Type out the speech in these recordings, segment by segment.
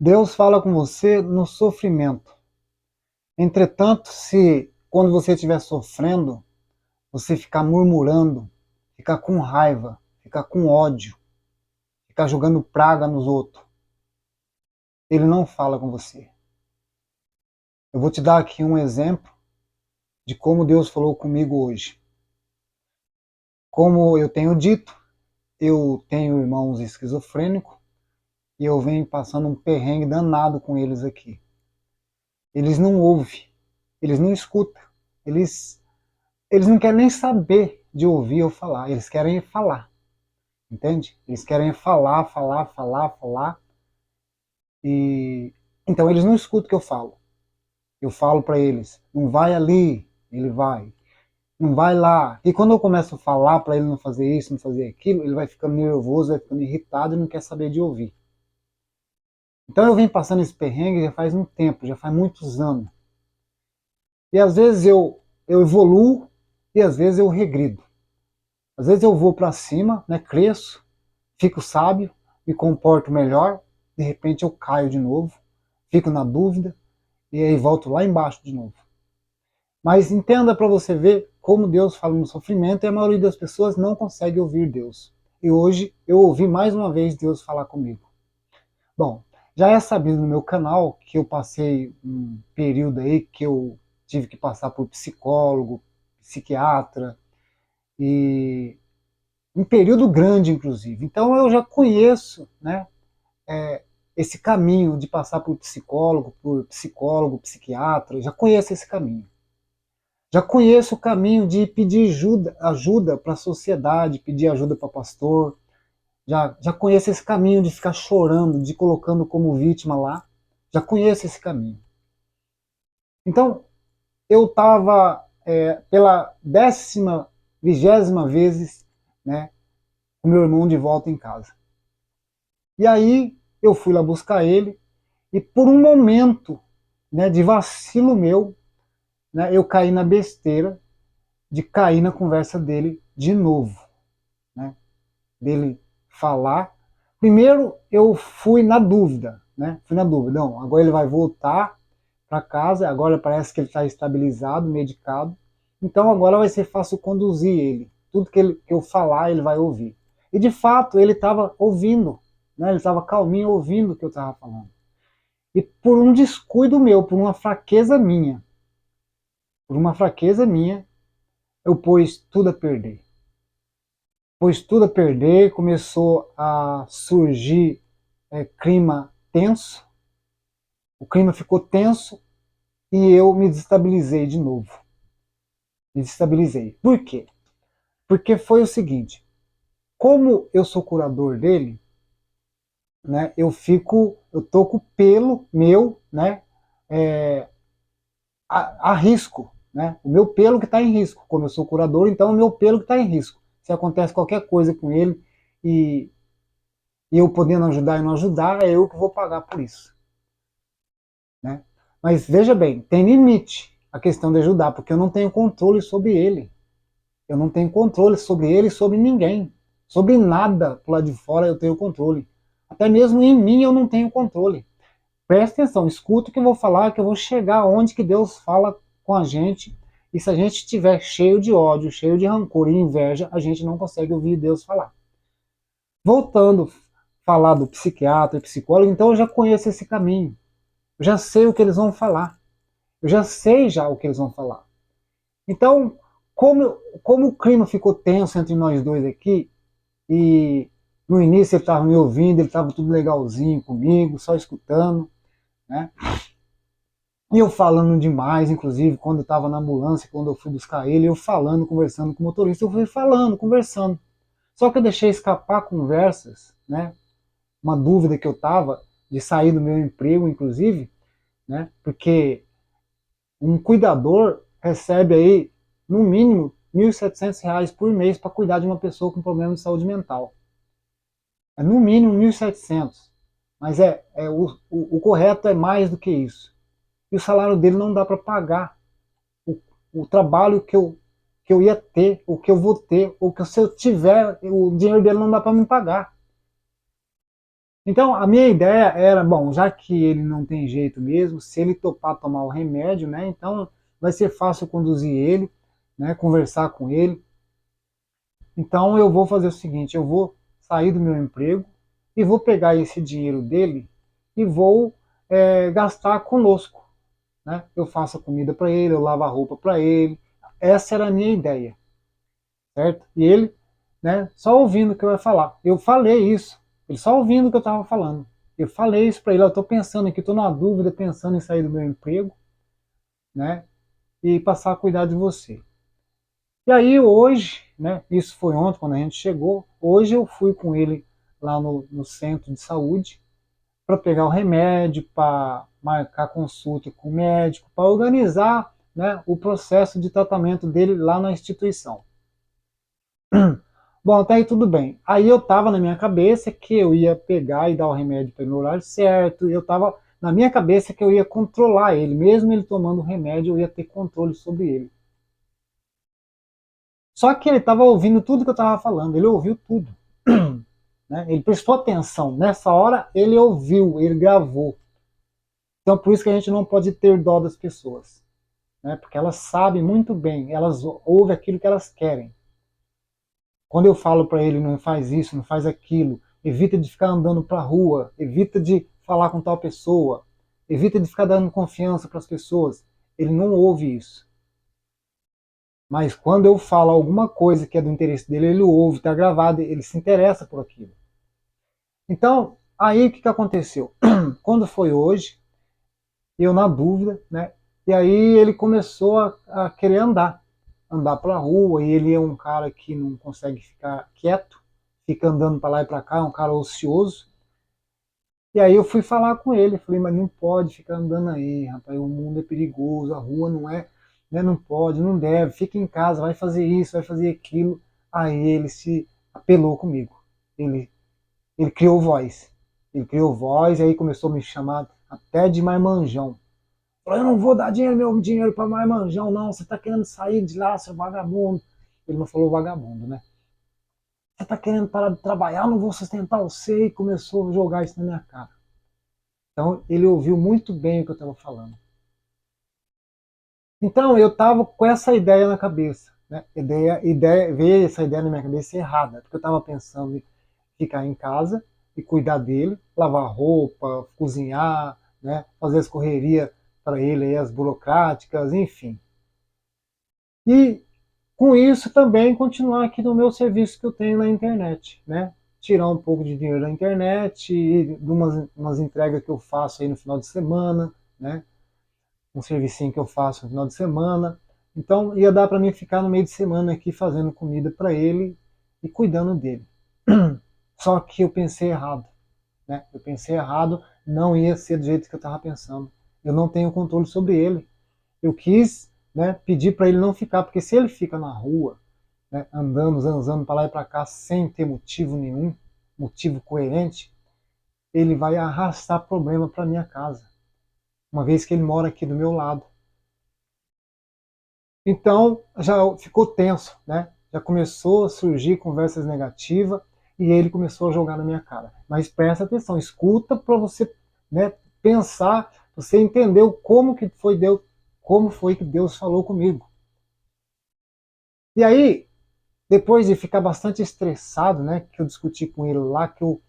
Deus fala com você no sofrimento. Entretanto, se quando você estiver sofrendo, você ficar murmurando, ficar com raiva, ficar com ódio, ficar jogando praga nos outros, ele não fala com você. Eu vou te dar aqui um exemplo de como Deus falou comigo hoje. Como eu tenho dito, eu tenho irmãos esquizofrênicos e eu venho passando um perrengue danado com eles aqui. Eles não ouvem, eles não escutam, eles eles não querem nem saber de ouvir eu falar, eles querem falar, entende? Eles querem falar, falar, falar, falar, e então eles não escutam o que eu falo. Eu falo para eles, não vai ali, ele vai, não vai lá. E quando eu começo a falar para ele não fazer isso, não fazer aquilo, ele vai ficando nervoso, vai ficando irritado e não quer saber de ouvir. Então eu venho passando esse perrengue já faz um tempo, já faz muitos anos. E às vezes eu evoluo e às vezes eu regrido. Às vezes eu vou para cima, né, cresço, fico sábio, me comporto melhor, de repente eu caio de novo, fico na dúvida e aí volto lá embaixo de novo. Mas entenda para você ver como Deus fala no sofrimento e a maioria das pessoas não consegue ouvir Deus. E hoje eu ouvi mais uma vez Deus falar comigo. Bom, já é sabido no meu canal que eu passei um período aí que eu tive que passar por psicólogo, psiquiatra e um período grande, inclusive. Então eu já conheço, né, esse caminho de passar por psicólogo, psiquiatra, já conheço esse caminho. Já conheço o caminho de pedir ajuda para a sociedade, pedir ajuda para pastor. Já conheço esse caminho de ficar chorando, de colocando como vítima lá. Já conheço esse caminho. Então, eu estava pela vigésima vez, né, com meu irmão de volta em casa. E aí eu fui lá buscar ele e por um momento, né, de vacilo meu, né, eu caí na besteira de cair na conversa dele de novo, né, dele falar. Primeiro eu fui na dúvida, né, fui na dúvida, não, agora ele vai voltar para casa, agora parece que ele está estabilizado, medicado, então agora vai ser fácil conduzir ele, tudo que eu falar ele vai ouvir. E de fato ele estava ouvindo, né, ele estava calminho ouvindo o que eu estava falando. E por um descuido meu, por uma fraqueza minha, eu pus tudo a perder. Pus tudo a perder, começou a surgir clima tenso, o clima ficou tenso e eu me desestabilizei de novo. Me desestabilizei. Por quê? Porque foi o seguinte, como eu sou curador dele, né, eu tô com o pelo meu, né, é, a risco, né? O meu pelo que está em risco. Como eu sou curador, então o meu pelo que está em risco. Se acontece qualquer coisa com ele e, e eu podendo ajudar e não ajudar, é eu que vou pagar por isso, né? Mas veja bem, tem limite a questão de ajudar, porque eu não tenho controle sobre ele. Eu não tenho controle sobre ele e sobre ninguém. Sobre nada por lá de fora eu tenho controle. Até mesmo em mim eu não tenho controle. Presta atenção, escuta o que eu vou falar, que eu vou chegar onde que Deus fala com a gente. E se a gente estiver cheio de ódio, cheio de rancor e inveja, a gente não consegue ouvir Deus falar. Voltando a falar do psiquiatra e psicólogo, então eu já conheço esse caminho. Eu já sei o que eles vão falar. Eu já sei já o que eles vão falar. Então, como o clima ficou tenso entre nós dois aqui, e no início ele estava me ouvindo, ele estava tudo legalzinho comigo, só escutando, né? E eu falando demais, inclusive, quando eu estava na ambulância, quando eu fui buscar ele, eu falando, conversando com o motorista, eu fui falando, conversando. Só que eu deixei escapar conversas, né? Uma dúvida que eu estava de sair do meu emprego, inclusive, né? Porque um cuidador recebe aí, no mínimo, R$ 1.700 por mês para cuidar de uma pessoa com problema de saúde mental. É no mínimo 1.700. Mas o correto é mais do que isso. E o salário dele não dá para pagar o, o trabalho que eu ia ter, o que eu vou ter, ou que se eu tiver, o dinheiro dele não dá para me pagar. Então, a minha ideia era, bom, já que ele não tem jeito mesmo, se ele topar tomar o remédio, né, então vai ser fácil conduzir ele, né, conversar com ele. Então, eu vou fazer o seguinte, eu vou sair do meu emprego e vou pegar esse dinheiro dele e vou gastar conosco, né? Eu faço a comida para ele, eu lavo a roupa para ele. Essa era a minha ideia, certo? E ele, né, só ouvindo o que eu ia falar. Eu falei isso, ele só ouvindo o que eu estava falando. Eu falei isso para ele, eu estou pensando aqui, estou na dúvida, pensando em sair do meu emprego, né, e passar a cuidar de você. E aí hoje, né, isso foi ontem quando a gente chegou, hoje eu fui com ele lá no centro de saúde para pegar o remédio, para marcar consulta com o médico, para organizar, né, o processo de tratamento dele lá na instituição. Bom, até aí tudo bem. Aí eu estava na minha cabeça que eu ia pegar e dar o remédio para ele no horário certo, e eu estava na minha cabeça que eu ia controlar ele, mesmo ele tomando o remédio, eu ia ter controle sobre ele. Só que ele estava ouvindo tudo que eu estava falando, ele ouviu tudo. Né? Ele prestou atenção. Nessa hora, ele ouviu, ele gravou. Então, por isso que a gente não pode ter dó das pessoas. Né? Porque elas sabem muito bem, elas ouvem aquilo que elas querem. Quando eu falo para ele, não faz isso, não faz aquilo, evita de ficar andando para a rua, evita de falar com tal pessoa, evita de ficar dando confiança para as pessoas, ele não ouve isso. Mas quando eu falo alguma coisa que é do interesse dele, ele ouve, está gravado, ele se interessa por aquilo. Então, aí o que aconteceu? Quando foi hoje, eu na dúvida, né? E aí ele começou a querer andar pela rua, e ele é um cara que não consegue ficar quieto, fica andando para lá e para cá, é um cara ocioso. E aí eu fui falar com ele, falei, mas não pode ficar andando aí, rapaz, o mundo é perigoso, a rua não é, né, não pode, não deve, fica em casa, vai fazer isso, vai fazer aquilo. Aí ele se apelou comigo, ele, ele criou voz, e aí começou a me chamar até de marmanjão. Falou, eu não vou dar meu dinheiro para marmanjão, não, você tá querendo sair de lá, seu vagabundo. Ele não falou vagabundo, né? Você tá querendo parar de trabalhar, eu não vou sustentar você, e começou a jogar isso na minha cara. Então ele ouviu muito bem o que eu estava falando. Então eu estava com essa ideia na cabeça, né? Veio essa ideia na minha cabeça errada, porque eu estava pensando em ficar em casa e cuidar dele, lavar roupa, cozinhar, né? Fazer as correrias para ele, as burocráticas, enfim. E com isso também continuar aqui no meu serviço que eu tenho na internet, né? Tirar um pouco de dinheiro da internet e de umas entregas que eu faço aí no final de semana, né? Um servicinho que eu faço no final de semana. Então ia dar para mim ficar no meio de semana aqui fazendo comida para ele e cuidando dele. Só que eu pensei errado, né? Eu pensei errado, não ia ser do jeito que eu estava pensando. Eu não tenho controle sobre ele. Eu quis, né, pedir para ele não ficar, porque se ele fica na rua, né, andando, zanzando para lá e para cá sem ter motivo nenhum, motivo coerente, ele vai arrastar problema para minha casa, uma vez que ele mora aqui do meu lado. Então já ficou tenso, né? Já começou a surgir conversas negativas e ele começou a jogar na minha cara. Mas presta atenção, escuta para você, né, pensar, você entendeu como foi que Deus falou comigo. E aí, depois de ficar bastante estressado, né, que eu discuti com ele lá, que eu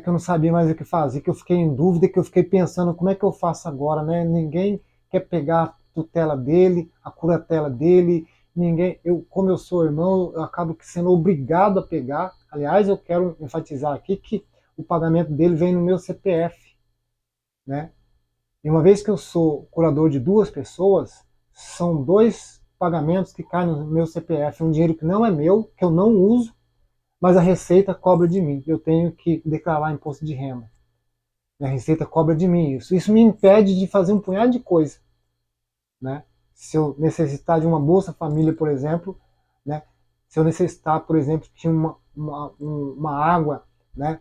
não sabia mais o que fazer, que eu fiquei em dúvida, que eu fiquei pensando como é que eu faço agora, né? Ninguém quer pegar a tutela dele, a curatela dele, ninguém, como eu sou irmão, eu acabo sendo obrigado a pegar. Aliás, eu quero enfatizar aqui que o pagamento dele vem no meu CPF, né? E uma vez que eu sou curador de duas pessoas, são dois pagamentos que caem no meu CPF, um dinheiro que não é meu, que eu não uso, mas a Receita cobra de mim. Eu tenho que declarar imposto de renda. A Receita cobra de mim isso. Isso me impede de fazer um punhado de coisa, né? Se eu necessitar de uma Bolsa Família, por exemplo, né? Se eu necessitar, por exemplo, que uma água, né,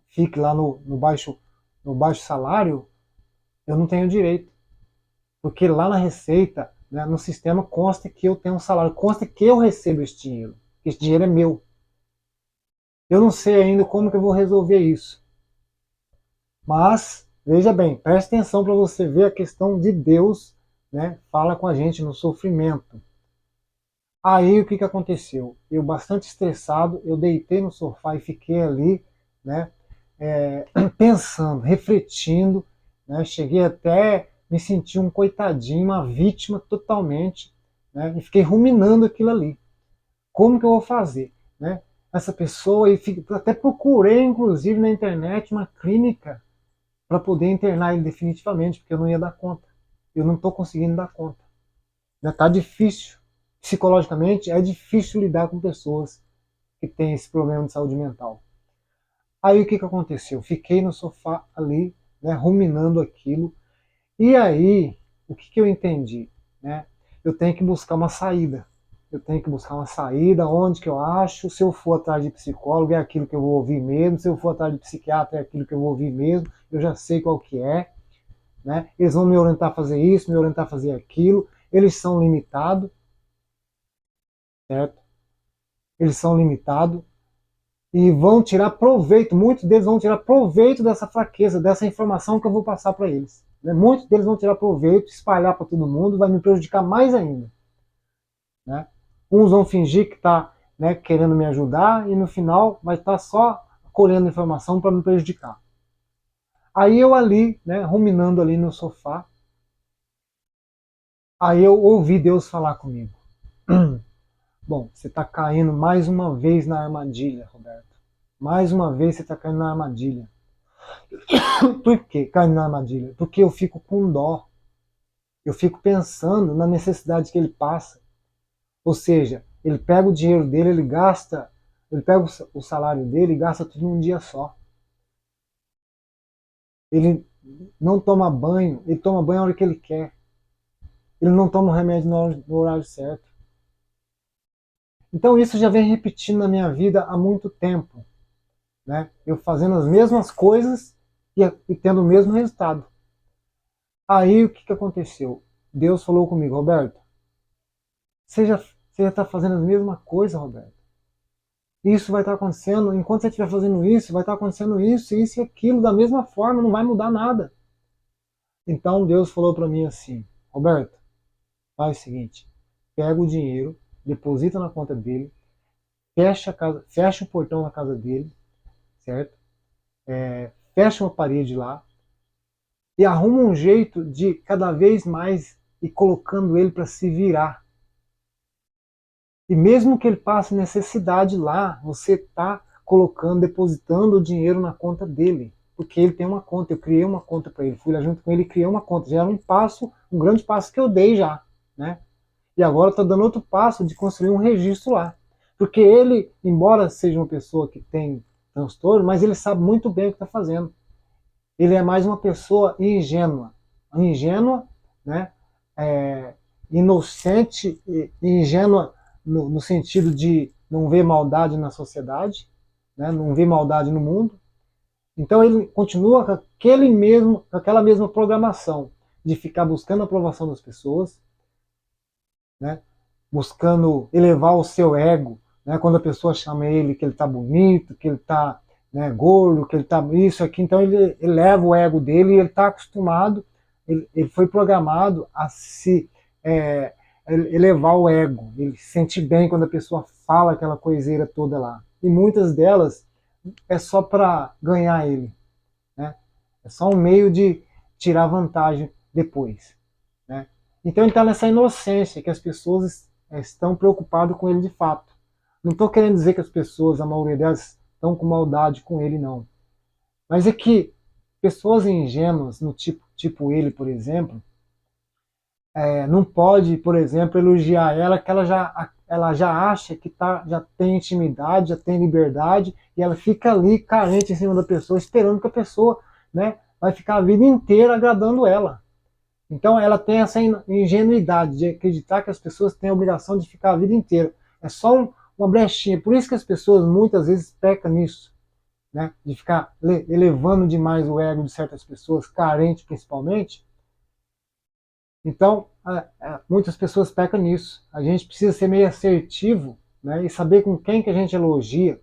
fique lá no baixo salário, eu não tenho direito. Porque lá na Receita, né, no sistema, consta que eu tenho um salário, consta que eu recebo esse dinheiro. Esse dinheiro é meu. Eu não sei ainda como que eu vou resolver isso, Mas, veja bem, preste atenção para você ver a questão de Deus, né? Fala com a gente no sofrimento. Aí o que aconteceu? Eu bastante estressado, eu deitei no sofá e fiquei ali, né? Pensando, refletindo, né? Cheguei até me sentir um coitadinho, uma vítima totalmente, né? E fiquei ruminando aquilo ali. Como que eu vou fazer, né? Essa pessoa, e até procurei, inclusive, na internet, uma clínica para poder internar ele definitivamente, porque eu não ia dar conta. Eu não estou conseguindo dar conta. Está difícil. Psicologicamente, é difícil lidar com pessoas que têm esse problema de saúde mental. Aí o que aconteceu? Fiquei no sofá ali, né, ruminando aquilo. E aí, o que eu entendi? Né? Eu tenho que buscar uma saída. Eu tenho que buscar uma saída, onde que eu acho. Se eu for atrás de psicólogo, é aquilo que eu vou ouvir mesmo. Se eu for atrás de psiquiatra, é aquilo que eu vou ouvir mesmo. Eu já sei qual que é. Né? Eles vão me orientar a fazer isso, me orientar a fazer aquilo. Eles são limitados, certo? Eles são limitados e vão tirar proveito, muitos deles vão tirar proveito dessa fraqueza, dessa informação que eu vou passar para eles. Né? Muitos deles vão tirar proveito, espalhar para todo mundo, vai me prejudicar mais ainda. Né? Uns vão fingir que está, né, querendo me ajudar e no final vai estar só colhendo informação para me prejudicar. Aí eu ali, né, ruminando ali no sofá, aí eu ouvi Deus falar comigo. Bom, você está caindo mais uma vez na armadilha, Roberto. Mais uma vez você está caindo na armadilha. Por que caindo na armadilha? Porque eu fico com dó. Eu fico pensando na necessidade que ele passa. Ou seja, ele pega o dinheiro dele, ele gasta, ele pega o salário dele e gasta tudo num dia só. Ele não toma banho, ele toma banho a hora que ele quer. Ele não toma o remédio no horário certo. Então isso já vem repetindo na minha vida há muito tempo. Né? Eu fazendo as mesmas coisas e tendo o mesmo resultado. Aí o que aconteceu? Deus falou comigo, Roberto, você já está fazendo a mesma coisa, Roberto. Isso vai estar acontecendo, enquanto você estiver fazendo isso, vai estar acontecendo isso e aquilo da mesma forma, não vai mudar nada. Então Deus falou para mim assim, Roberto, faz o seguinte, pega o dinheiro, deposita na conta dele, fecha, fecha o portão na casa dele, certo? Fecha uma parede lá e arruma um jeito de cada vez mais ir colocando ele para se virar. E mesmo que ele passe necessidade lá, você está colocando, depositando o dinheiro na conta dele. Porque ele tem uma conta, eu criei uma conta para ele, fui lá junto com ele e criei uma conta. Já era um passo, um grande passo que eu dei já, né? E agora estou dando outro passo de construir um registro lá. Porque ele, embora seja uma pessoa que tem transtorno, mas ele sabe muito bem o que está fazendo. Ele é mais uma pessoa ingênua. Ingênua, né? Inocente e ingênua no sentido de não ver maldade na sociedade, né? Não ver maldade no mundo. Então ele continua com aquela mesma programação de ficar buscando a aprovação das pessoas, né? Buscando elevar o seu ego, né? Quando a pessoa chama ele que ele está bonito, que ele está, né, gordo, que ele está isso aqui, então ele eleva o ego dele e ele está acostumado, ele foi programado a se elevar o ego, ele se sente bem quando a pessoa fala aquela coiseira toda lá. E muitas delas é só para ganhar ele, né? É só um meio de tirar vantagem depois, né? Então ele está nessa inocência que as pessoas estão preocupadas com ele de fato. Não estou querendo dizer que as pessoas, a maioria delas, estão com maldade com ele, não. Mas é que pessoas ingênuas, no tipo ele, por exemplo, não pode, por exemplo, elogiar ela, que ela já acha que já tem intimidade, já tem liberdade, e ela fica ali carente em cima da pessoa, esperando que a pessoa, né, vai ficar a vida inteira agradando ela. Então ela tem essa ingenuidade de acreditar que as pessoas têm a obrigação de ficar a vida inteira. É só uma brechinha. Por isso que as pessoas muitas vezes pecam nisso, né, de ficar elevando demais o ego de certas pessoas, carentes principalmente. Então, muitas pessoas pecam nisso. A gente precisa ser meio assertivo, né, e saber com quem que a gente elogia.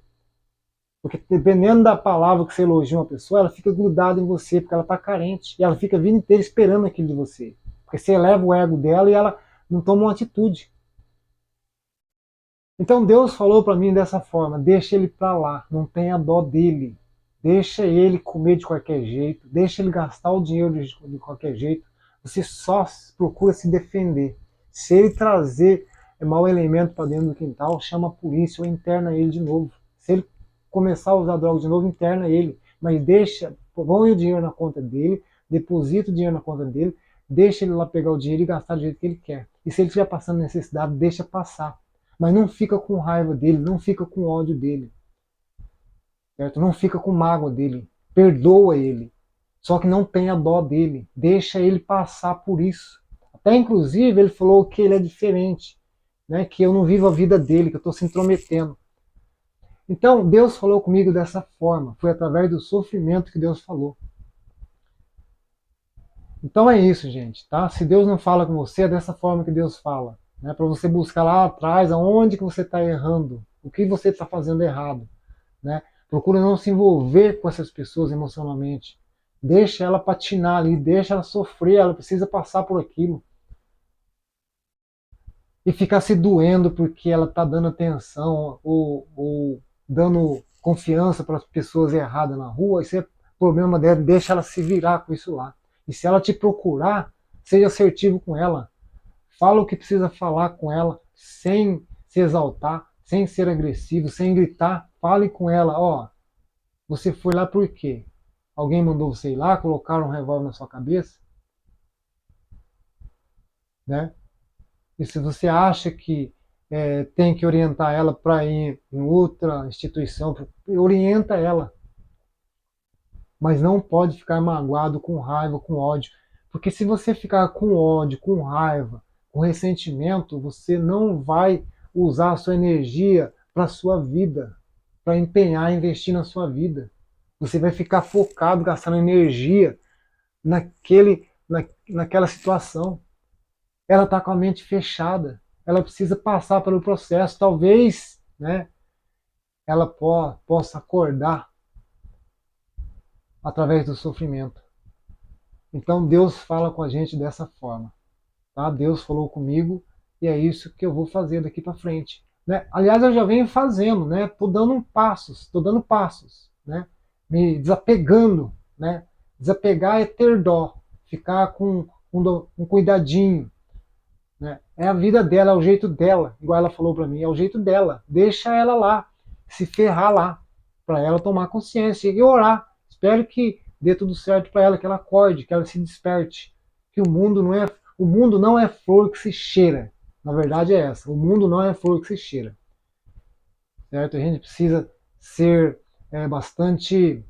Porque dependendo da palavra que você elogia uma pessoa, ela fica grudada em você, porque ela está carente. E ela fica a vida inteira esperando aquilo de você. Porque você eleva o ego dela e ela não toma uma atitude. Então Deus falou para mim dessa forma: deixa ele para lá, não tenha dó dele. Deixa ele comer de qualquer jeito, deixa ele gastar o dinheiro de qualquer jeito. Você só procura se defender. Se ele trazer mau elemento para dentro do quintal, chama a polícia ou interna ele de novo. Se ele começar a usar droga de novo, interna ele. Mas deixa, põe o dinheiro na conta dele, deposita o dinheiro na conta dele, deixa ele lá pegar o dinheiro e gastar do jeito que ele quer. E se ele estiver passando necessidade, deixa passar. Mas não fica com raiva dele, não fica com ódio dele, certo? Não fica com mágoa dele, perdoa ele. Só que não tenha dó dele, deixa ele passar por isso. Até inclusive ele falou que ele é diferente, né? Que eu não vivo a vida dele, que eu estou se intrometendo. Então Deus falou comigo dessa forma, foi através do sofrimento que Deus falou. Então é isso, gente, tá? Se Deus não fala com você, é dessa forma que Deus fala, né? Para você buscar lá atrás aonde que você está errando, o que você está fazendo errado, né? Procura não se envolver com essas pessoas emocionalmente. Deixa ela patinar ali, deixa ela sofrer, ela precisa passar por aquilo. E ficar se doendo porque ela está dando atenção ou dando confiança para as pessoas erradas na rua, isso é problema dela, deixa ela se virar com isso lá. E se ela te procurar, seja assertivo com ela. Fala o que precisa falar com ela, sem se exaltar, sem ser agressivo, sem gritar. Fale com ela, ó, você foi lá por quê? Alguém mandou você ir lá, colocaram um revólver na sua cabeça? Né? E se você acha que tem que orientar ela para ir em outra instituição, orienta ela. Mas não pode ficar magoado, com raiva, com ódio. Porque se você ficar com ódio, com raiva, com ressentimento, você não vai usar a sua energia para a sua vida, para empenhar, investir na sua vida. Você vai ficar focado, gastando energia naquela situação. Ela está com a mente fechada. Ela precisa passar pelo processo. Talvez, né, ela possa acordar através do sofrimento. Então Deus fala com a gente dessa forma. Tá? Deus falou comigo e é isso que eu vou fazer daqui para frente. Né? Aliás, eu já venho fazendo, né? Tô dando passos, né? Me desapegando, né? Desapegar é ter dó, ficar com um cuidadinho, né? É a vida dela, é o jeito dela, igual ela falou para mim, é o jeito dela. Deixa ela lá, se ferrar lá, para ela tomar consciência e orar. Espero que dê tudo certo para ela, que ela acorde, que ela se desperte, que o mundo não é flor que se cheira. Na verdade é essa, o mundo não é flor que se cheira, certo? A gente precisa ser bastante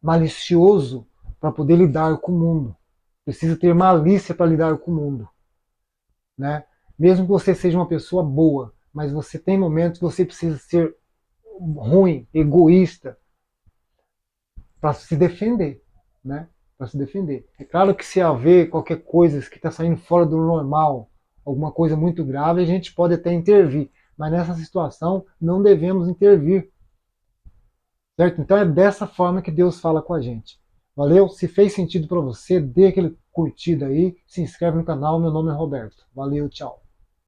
malicioso para poder lidar com o mundo. Precisa ter malícia para lidar com o mundo, né? Mesmo que você seja uma pessoa boa, mas você tem momentos que você precisa ser ruim, egoísta, para se defender, né? Para se defender. É claro que se haver qualquer coisa que está saindo fora do normal, alguma coisa muito grave, a gente pode até intervir, mas nessa situação não devemos intervir, certo? Então é dessa forma que Deus fala com a gente. Valeu? Se fez sentido para você, dê aquele curtida aí, se inscreve no canal. Meu nome é Roberto. Valeu, tchau.